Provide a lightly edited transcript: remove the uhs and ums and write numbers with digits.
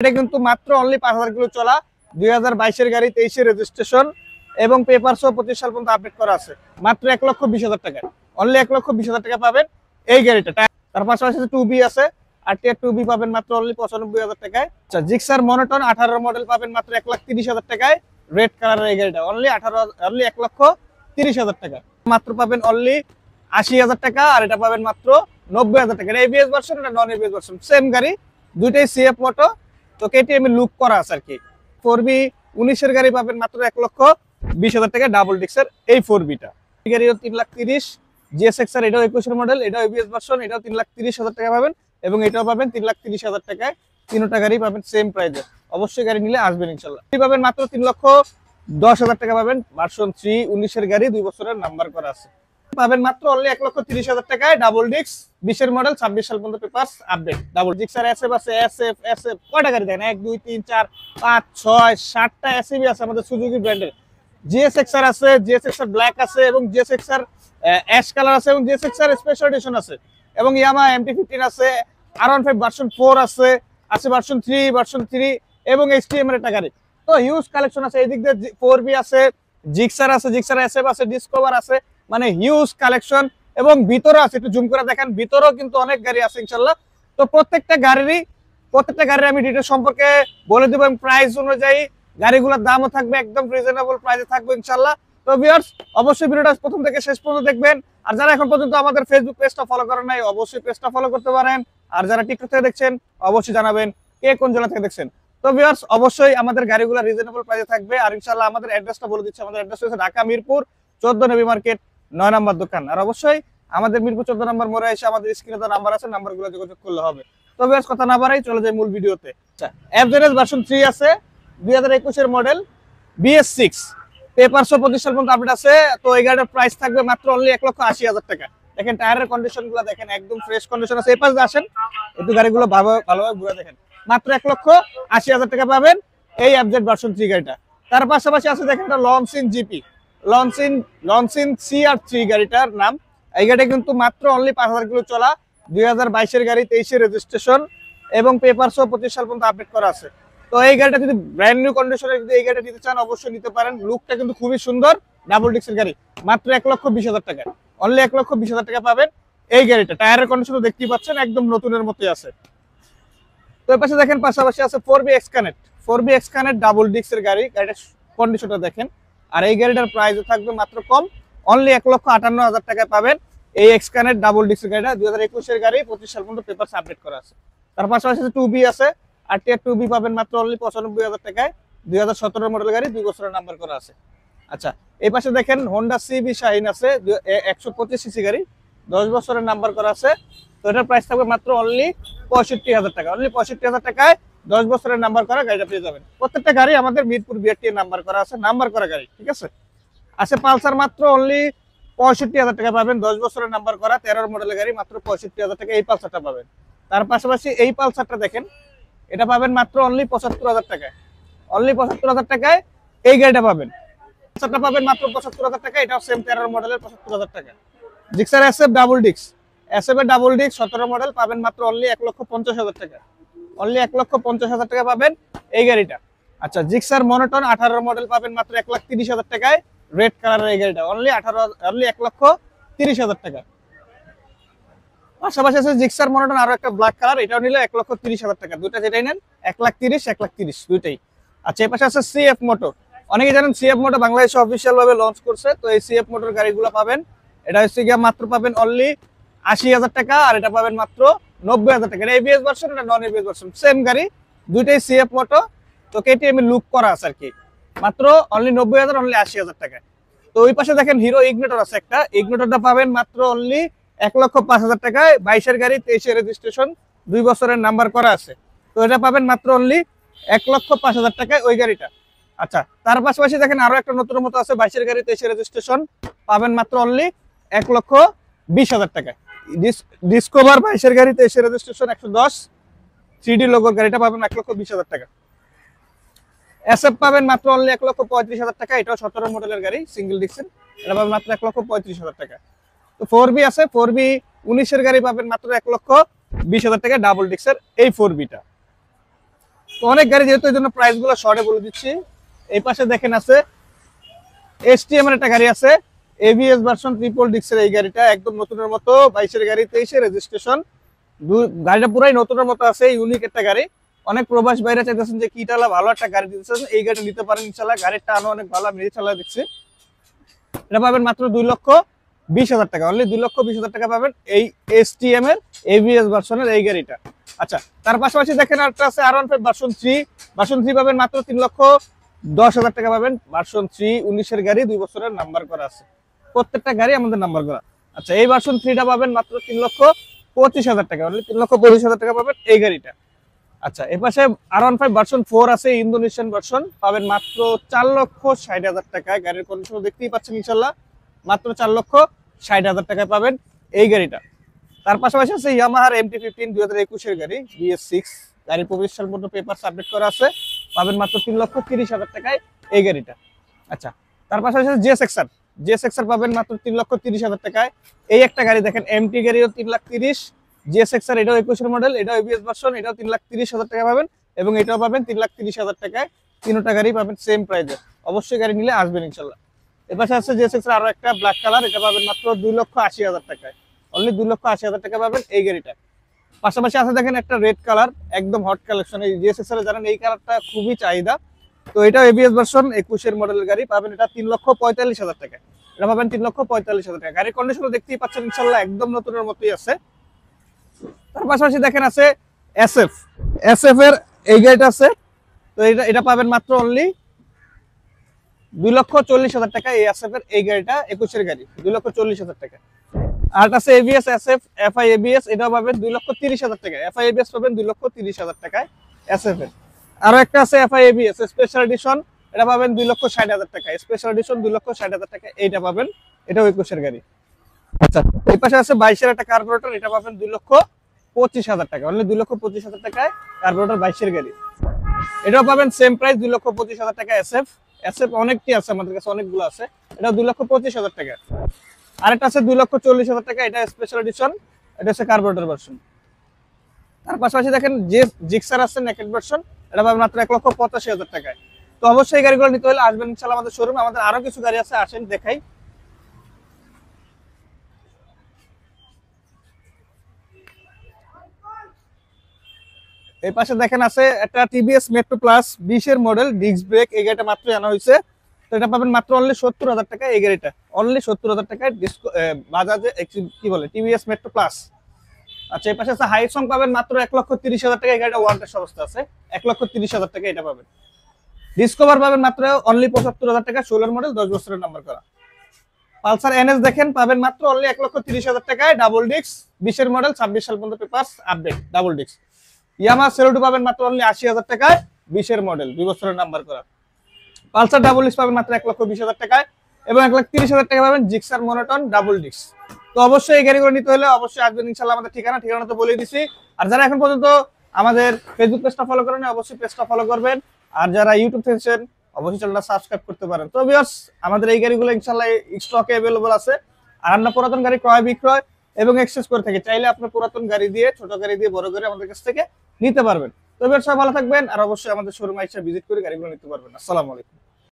এটা কিন্তু মাত্র অনলি 5000 কিলো চলা 2022 এর গাড়ি 23 এর রেজিস্ট্রেশন এবং পেপার সহ 25 সাল পর্যন্ত আপডেট করা আছে মাত্র 1,20,000 টাকা। অনলি 1,20,000 টাকা পাবেন এই গাড়িটা। তার পাশাপাশি 2B আছে আর টিয়ার 2B পাবেন মাত্র অনলি 95,000 টাকায়। আচ্ছা, জিক্সার মনোটন 18 মডেল পাবেন মাত্র 1,30,000 টাকায়। রেড কালারের এই গাড়িটা অনলি 1,30,000 টাকা। মাত্র পাবেন অনলি 80,000 টাকা আর এটা পাবেন মাত্র 90,000 টাকা। এটা এবিএস ভার্সন, এটা নন এবিএস ভার্সন, সেম গাড়ি, দুইটাই সিএফ মোটো, তো কেটিএম এর লুক করা আছে আর কি। 4B 19 এর গাড়ি পাবেন মাত্র 1,20,000 টাকা ডাবল ডিক্সের এই 4Bটা। এই গাড়িও 3,30,000। জিএসএক্স আর এটাও 21 এর মডেল, এটাও এবিএস ভার্সন, এটাও 3,30,000 টাকা পাবেন এবং এটাও পাবেন 3,30,000 টাকায়। তিনটা গাড়ি পাবেন সেম প্রাইসে। অবশ্যই গাড়ি নিলে আসবেন ইনশাআল্লাহ। এই পাবেন মাত্র 3,10,000 টাকা পাবেন, ভার্সন 3 19 এর গাড়ি, 2 বছরের নাম্বার করা আছে। পাবেন মাত্র অনলি 1,30,000 টাকায় ডাবল ডিক্স 20 এর মডেল, 26 সাল পর্যন্ত পেপারস আপডেট। ডাবল ডিক্স আর এসএফ আছে, এসএফ কয়টা গাড়ি দেখেন, 1 2 3 4 5 6 7টা এসএবি আছে আমাদের সুজুকি ব্র্যান্ডের। জিএসএক্স আর আছে, জিএসএক্স আর ব্ল্যাক আছে এবং জিএসএক্স আর অ্যাশ কালার আছে এবং জিএসএক্স আর স্পেশাল এডিশন আছে এবং ইয়ামাহা MT-15 আছে, R15 ভার্সন 4 আছে ভার্সন 3 এবং HTM এর একটা গাড়ি। তো হিউজ কালেকশন আছে। এই দিক দিয়ে 4B আছে, জিক্সার আছে, জিক্সার এসএফ আছে, ডিসকভার আছে, মানে হিউজ কালেকশন। এবং ভিতরে আছে, একটু জুম করে দেখেন, ভিতরেও কিন্তু অনেক গাড়ি আছে ইনশাআল্লাহ। তো প্রত্যেকটা গাড়ির আমি ডিটেইলস সম্পর্কে বলে দেব এবং প্রাইস অনুযায়ী গাড়িগুলোর দামও থাকবে, একদম রিজনেবল প্রাইসে থাকবে ইনশাআল্লাহ। তো ভিউয়ার্স, অবশ্যই ভিডিওটা প্রথম থেকে শেষ পর্যন্ত দেখবেন। আর যারা এখন পর্যন্ত আমাদের ফেসবুক পেজটা ফলো করেন নাই, অবশ্যই পেজটা ফলো করতে পারেন। আর যারা টিকটক থেকে দেখছেন, অবশ্যই জানাবেন কে কোন জেলা থেকে দেখছেন। তো ভিউয়ার্স, অবশ্যই আমাদের গাড়িগুলো রিজনেবল প্রাইসে থাকবে। আর ইনশাআল্লাহ আমাদের অ্যাড্রেসটা বলে দিচ্ছি। আমাদের অ্যাড্রেস হচ্ছে ঢাকা মিরপুর 14 নবী মার্কেট 9 নম্বর দোকান। আর অবশ্যই আমাদের মিরপুর 14 নম্বর মোড়ে এসে আমাদের স্ক্রিনে তো নাম্বার আছে, নাম্বারগুলো যোগাযোগ করলে হবে। তো ভিউয়ার্স, কথা না বাড়াই চলে যাই মূল ভিডিওতে। আচ্ছা, এফজেডএস ভার্সন 3 আছে, 2021 এর মডেল, BS6, পেপার সহ 25 সাল পর্যন্ত আপডেট আছে। তো এই গাড়ির প্রাইস থাকবে মাত্র অনলি 1,80,000 টাকা। দেখেন টায়ারের কন্ডিশনগুলো দেখেন, একদম ফ্রেশ কন্ডিশন আছে। এই পাশে আসেন, একটু গাড়িগুলো ভালোভাবে ঘুরে দেখেন। মাত্র 1,80,000 টাকা পাবেন এই এফজেড ভার্সন 3 গাড়িটা। তার পাশাপাশি আছে দেখেন একটা লঞ্চিন জিপি, লঞ্চিন CR3 গাড়িটার নাম। এই গাড়িটা কিন্তু মাত্র অনলি 5,000 কিলো চলা 2022 এর গাড়ি, 23 এর রেজিস্ট্রেশন এবং পেপার সহ 25 সাল পর্যন্ত আপডেট করা আছে। তো এই গাড়িটা যদি ব্র্যান্ড নিউ কন্ডিশনে যদি এই গাড়িটা নিতে চান, অবশ্যই নিতে পারেন। লুকটা কিন্তু খুবই সুন্দর, ডাবল ডিক্সের গাড়ি, মাত্র 1,20,000 টাকা। অনলি 1,20,000 টাকা পাবেন এই গাড়িটা। টায়ারের কন্ডিশন দেখতেই পাচ্ছেন, একদম নতুনের মতোই আছে। তো এই পাশে দেখেন পাশাপাশি আছে 4B এক্সকানেক্ট ডাবল ডিক্সের গাড়ি, গাড়িটার কন্ডিশনটা দেখেন। আর এই গাড়িটার প্রাইস থাকবে মাত্র কম, অনলি 1,58,000 টাকায় পাবেন এই এক্সকানেক্ট ডাবল ডিক্সের গাড়িটা। 2021 এর গাড়ি, 25 সাল পর্যন্ত পেপারস আপডেট করা আছে। তার পাশাপাশি 2B আছে, আর টিয়ার 2B পাবেন মাত্র অনলি 95,000 টাকায়। 2017 মডেল গাড়ি, 2 বছরের নাম্বার করা আছে। আচ্ছা, এই পাশে দেখেন হোন্ডা CB শাহিন আছে, 125 সিসি গাড়ি, 10 বছরের নাম্বার করা আছে। তো এটার প্রাইস থাকবে মাত্র অনলি 65,000 টাকা। অনলি 65,000 টাকায় 10 বছরের নাম্বার করা গাড়িটা পেয়ে যাবেন। প্রত্যেকটা গাড়ি আমাদের মিরপুর BRT এর নাম্বার করা আছে, নাম্বার করা গাড়ি, ঠিক আছে। আছে পালসার, মাত্র অনলি 65,000 টাকা পাবেন, 10 বছরের নাম্বার করা 13 মডেলের গাড়ি, মাত্র 65,000 টাকা এই পালসারটা পাবেন। তার পাশাপাশি এই পালসারটা দেখেন, এটা পাবেন মাত্র অনলি 75,000 টাকায়। অনলি 75,000 টাকায় এই গাড়িটা পাবেন। পালসারটা পাবেন মাত্র 75,000 টাকা, এটাও সেম 13 মডেলের, 75,000 টাকা। জিক্সার এসএফ ডাবল ডিক্স, এসএফ এর ডাবল ডিক্স 17 মডেল পাবেন মাত্র অনলি 1,50,000 টাকা। অনলি 1,50,000 টাকা পাবেন এই গাড়িটা। আচ্ছা, জিক্সার মনোটন 18 মডেল পাবেন মাত্র 1,30,000 টাকায়। রেড কালারের এই গাড়িটা অনলি 1,30,000 টাকা। পাশাপাশি আছে জিক্সার মনোটন আরো একটা ব্ল্যাক কালার, এটাও নিলে 1,30,000 টাকা। দুইটা যেটাই নেন 1,30,000 দুইটাই। আচ্ছা, এই পাশে আছে CF মোটর। অনেকে জানেন CF মোটর বাংলাদেশে অফিসিয়াল ভাবে লঞ্চ করছে। তো এই CF মোটর গাড়িগুলো পাবেন, এটা হচ্ছে গিয়ে মাত্র পাবেন অনলি 80,000 টাকা আর এটা পাবেন মাত্র 90,000 টাকা। এটা এবিএস ভার্সন, এটা নন এবিএস ভার্সন, সেম গাড়ি, দুইটাই CF মোটর। তো কেটিএম এর লুক করা আছে আর কি। মাত্র অনলি 90,000, অনলি 80,000 টাকা। তো ওই পাশে দেখেন হিরো ইগনিটর আছে একটা, ইগনিটরটা পাবেন মাত্র অনলি 1,05,000 টাকায়। 22 এর গাড়ি, 23 এর রেজিস্ট্রেশন, 2 বছরের নাম্বার করা আছে। তো এটা পাবেন মাত্র অনলি 1,05,000 টাকায় ওই গাড়িটা। আচ্ছা, তার পাশাপাশি দেখেন আরো একটা নতুন মতো আছে, 22 এর গাড়ি, 23 এর রেজিস্ট্রেশন, পাবেন মাত্র অনলি 1,20,000 টাকায়। ডিসকভার 22 এর গাড়ি, 23 এর রেজিস্ট্রেশন, 110 3D লোগোর গাড়িটা পাবেন 1,20,000 টাকা। এসএফ পাবেন মাত্র অনলি 1,35,000 টাকা, এটাও 17 মডেলের গাড়ি, সিঙ্গেল ডিক্সের, এটা পাবেন মাত্র 1,35,000 টাকা। তো 4B আছে, 4B 19 এর গাড়ি পাবেন মাত্র 1,20,000 টাকা ডাবল ডিক্সের এই 4Bটা। তো অনেক গাড়ি যেহেতু এই জন্য প্রাইস গুলো শর্টে বলে দিচ্ছি। এই পাশে দেখেন আছে এসটিএম এর একটা গাড়ি আছে, এবিএস ভার্সন ট্রিপল ডিক্সের। এই গাড়িটা একদম নতুনের মতো, 22 এর গাড়ি, 23 এর রেজিস্ট্রেশন। গাড়িটা পুরাই নতুনের মতো আছে, ইউনিক একটা গাড়ি। অনেক প্রবাস বাইরে চাইতেছেন যে কিটালা ভালো একটা গাড়ি দিতেছেন, এই গাড়ি নিতে পারেন ইনশাল্লাহ। গাড়ির টানও অনেক ভালো, আমি চালা দেখছি। এটা পাবেন মাত্র 2,20,000 টাকা, অনলি 2,20,000 টাকা পাবেন এই এসটিএম এর এবিএস ভার্সনের এই গাড়িটা। আচ্ছা, তার পাশাপাশি দেখেন একটা আছে R15 ভার্সন 3। ভার্সন 3 পাবেন মাত্র 3,10,000 টাকা পাবেন। ভার্সন 3 19 এর গাড়ি, 2 বছরের নাম্বার করা আছে, প্রত্যেকটা গাড়ি আমাদের নাম্বার করা। আচ্ছা, এই ভার্সন 3টা পাবেন মাত্র 3,25,000 টাকা, অনলি 3,25,000 টাকা পাবেন এই গাড়িটা। আচ্ছা, এই পাশে R15 ভার্সন 4 আছে, ইন্দোনেশিয়ান ভার্সন, পাবেন মাত্র 4,60,000 টাকায়। গাড়ির কন্ডিশন দেখতেই পাচ্ছেন ইনশাল্লাহ, মাত্র 4,60,000 টাকায় পাবেন এই গাড়িটা। তার পাশাপাশি আছে ইয়ামাহার MT-15 2021 এর গাড়ি, BS6, গাড়ির 25 সাল পর্যন্ত পেপার আপডেট করা আছে, পাবেন মাত্র 3,30,000 টাকায় এই গাড়িটা। আচ্ছা, তার পাশাপাশি জেএসএক্সআর পাবেন মাত্র 3,30,000 টাকায়। এই একটা গাড়ি দেখেন, এমটি গাড়িও 3,30,000, জেএসএক্সআর এটাও 21 এর মডেল, এটাও এবিএস ভার্সন, এটাও 3,30,000 টাকা পাবেন, এবং এটাও পাবেন 3,30,000 টাকায়। তিনটা গাড়ি পাবেন সেম প্রাইসে। অবশ্যই গাড়ি নিলে আসবেন ইনশাল্লাহ। এর পাশে আছে জেএসএক্সআর আরো একটা ব্ল্যাক কালার, এটা পাবেন মাত্র 2,80,000 টাকায়, অনলি 2,80,000 টাকা পাবেন এই গাড়িটা। পাশাপাশি আছে দেখেন একটা রেড কালার, একদম হট কালেকশন। এই জিএসএক্সআর জানেন এই কালারটা খুবই চাহিদা। তো এটা এবিএস ভার্সন 21 এর মডেলের গাড়ি, পাবেন এটা 3,45,000 টাকা, এটা পাবেন 3,45,000 টাকা। গাড়ির কন্ডিশন দেখতেই পাচ্ছেন ইনশাল্লাহ, একদম নতুনের মতোই আছে। তার পাশাপাশি দেখেন আছে এসএফ এর এই গাড়িটা আছে। তো এটা পাবেন মাত্র অনলি 2,40,000 টাকা। এই এসএফ এর এই গাড়িটা 21 এর গাড়ি, 2,40,000 টাকা। আর আছে এবিএস এসএফ এফআই এবিএস, এটাও পাবেন 2,30,000 টাকা। এফআই এবিএস পাবেন 2,30,000 টাকায় এসএফ এর। আরো একটা আছে এফআই এবিএস স্পেশাল এডিশন, এটা পাবেন 2,60,000 টাকা, স্পেশাল এডিশন 2,60,000 টাকা, এইটা পাবেন, এটাও 21 এর গাড়ি। আচ্ছা, এই পাশে আছে 22 এর একটা কার্বোরেটর, এটা পাবেন 2,25,000 টাকা, অনলি 2,25,000 টাকায় কার্বোরেটর 22 এর গাড়ি। এটাও পাবেন সেম প্রাইস 2,25,000 টাকা। এসএফ অনেকটি আছে আমাদের কাছে, অনেকগুলো আছে, এটাও 2,25,000 টাকা। আরেকটা আছে 2,40,000 টাকা, এটা স্পেশাল এডিশন, এটা হচ্ছে কার্বোরেটর ভার্সন। তার পাশাপাশি দেখেন যে জিক্সার আছে নেকেড ভার্সন, এটা পাবেন মাত্র 1,85,000 টাকায়। তো অবশ্যই এই গাড়িগুলো নিতে হলে আসবেন ইনশাআল্লাহ আমাদের শোরুমে। আমাদের আরো কিছু গাড়ি আছে, আসেন দেখাই। এই পাশে দেখেন আছে একটা টিভিএস মেট্রো প্লাস 20 এর মডেল, ডিস্ক ব্রেক। এই গাড়িটা মাত্র আনা হয়েছে, তো এটা পাবেন মাত্র অনলি 70,000 টাকা এই গাড়িটা, অনলি 70,000 টাকায় বাজাজে কি বলে টিভিএস মেট্রো প্লাস। আচ্ছা, এই পাশে আছে হাইসং, পাবেন মাত্র 1,30,000 টাকা। এই গাড়িটা ওয়ারেন্টি অবস্থা আছে, 1,30,000 টাকা এটা পাবেন। ডিসকভার পাবেন মাত্র অনলি 75,000 টাকা, 16 মডেল, 10 বছরের নাম্বার করা। পালসার এনএস দেখেন, পাবেন মাত্র অনলি 1,30,000 টাকায়, ডাবল ডিস্ক, 20 এর মডেল, 26 সাল পর্যন্ত papers update, double disc. Yamaha Saluto পাবেন মাত্র অনলি 80,000 টাকায়, 20 এর মডেল, 2 বছরের নাম্বার করা। পালসার ডাবল ডিস্ক পাবেন মাত্র 1,20,000 টাকায়, এবং 1,30,000 টাকা পাবেন জিক্সার মনোটন ডাবল ডিস্ক। তো অবশ্যই এই গাড়িগুলো নিতে হলে অবশ্যই আসবেন ইনশাআল্লাহ। আমাদের ঠিকানা তো বলে দিছি। আর যারা এখন পর্যন্ত আমাদের ফেসবুক পেজটা ফলো করেন, অবশ্যই পেজটা ফলো করবেন। আর যারা ইউটিউব দেখছেন, অবশ্যই চ্যানেলটা সাবস্ক্রাইব করতে পারেন। তো ভিউয়ার্স, আমাদের এই গাড়িগুলো ইনশাআল্লাহ স্টকে अवेलेबल আছে। আর আমরা পুরাতন গাড়ি ক্রয় বিক্রয় এবং এক্সচেঞ্জ করে থাকি, চাইলে আপনার পুরাতন গাড়ি দিয়ে, ছোট গাড়ি দিয়ে, বড় গাড়ি আমাদের কাছ থেকে নিতে পারবেন। তো ভিউয়ার্স, সবাই ভালো থাকবেন, আর অবশ্যই আমাদের শোরুমে এসে ভিজিট করে গাড়িগুলো নিতে পারবেন। আসসালামু আলাইকুম।